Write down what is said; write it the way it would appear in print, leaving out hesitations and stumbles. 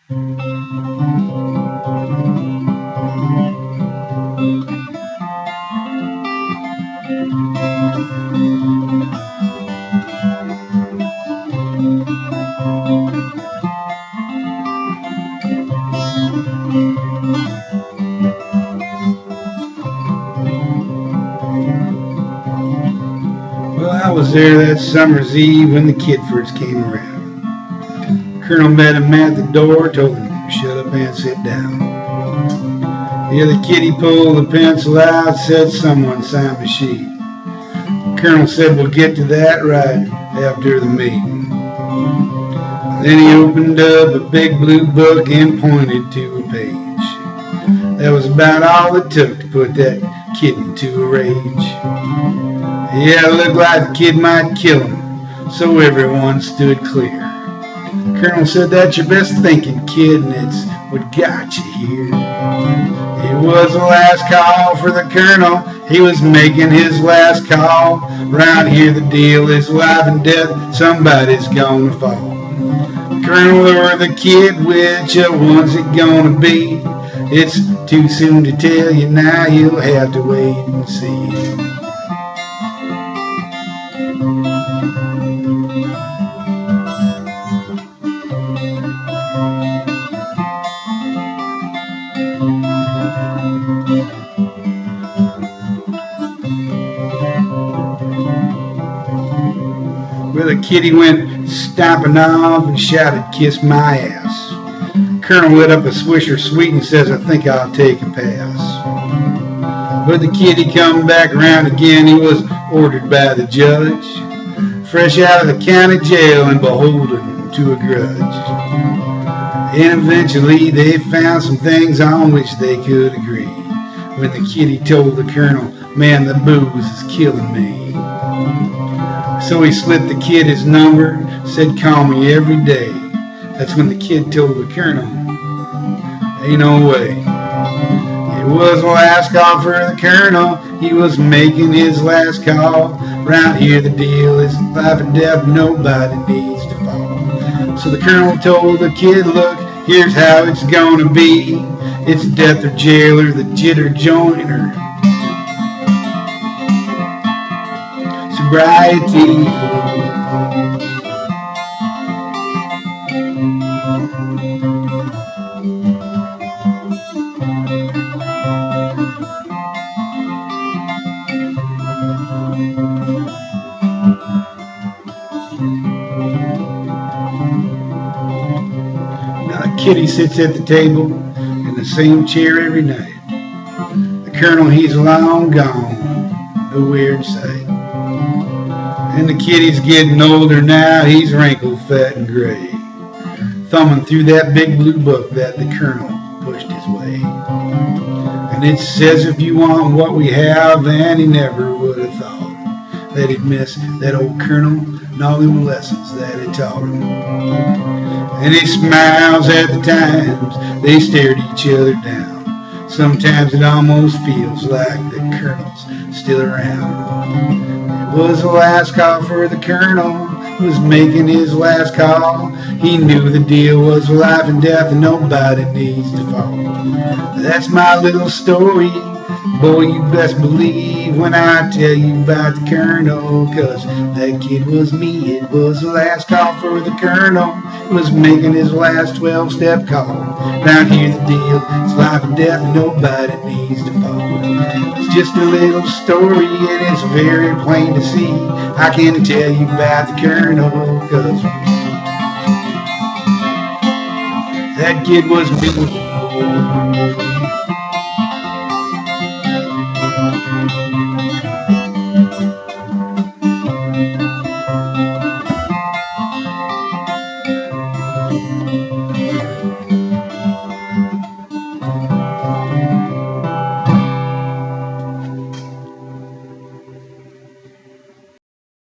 Well, I was there that summer's eve when the kid first came around. Colonel met him at the door, told him to shut up and sit down. The other kid, he pulled the pencil out, said, "Someone sign the sheet." The Colonel said, "We'll get to that right after the meeting." Then he opened up a big blue book and pointed to a page. That was about all it took to put that kid into a rage. Yeah, it looked like the kid might kill him, so everyone stood clear. The Colonel said, "That's your best thinking, kid, and it's what got you here." It was the last call for the Colonel. He was making his last call. Round here the deal is life and death. Somebody's gonna fall. Colonel or the kid, which one's it gonna be? It's too soon to tell you now. You'll have to wait and see. Well, the kitty went stomping off and shouted, "Kiss my ass." Colonel lit up a swisher sweet and says, "I think I'll take a pass." But the kitty come back around again. He was ordered by the judge, fresh out of the county jail and beholden to a grudge. And eventually they found some things on which they could agree. When the kitty told the Colonel, "Man, the booze is killing me." So he slipped the kid his number, said, "Call me every day." That's when the kid told the Colonel, "Ain't no way." It was the last call for the Colonel. He was making his last call. Round here the deal is life and death. Nobody needs to fall. So the Colonel told the kid, "Look, here's how it's gonna be. It's death or jail or the jitter joint or sobriety." Now the kitty sits at the table in the same chair every night. The Colonel, he's long gone, a weird sight. And the kitty's getting older now. He's wrinkled, fat, and gray, thumbing through that big blue book that the Colonel pushed his way. And it says if you want what we have, and he never would have thought that he'd miss that old Colonel and all them lessons that he taught him. And he smiles at the times they stared each other down. Sometimes it almost feels like the Colonel's still around. It was the last call for the Colonel. He was making his last call. He knew the deal was life and death and nobody needs to fall. That's my little story. Boy, you best believe when I tell you about the Colonel, 'cause that kid was me. It was the last call for the Colonel. He was making his last 12-step call. Round here the deal is life and death and nobody needs to fall. It's just a little story and it's very plain to see. I can tell you about the Colonel, 'cause that kid was me.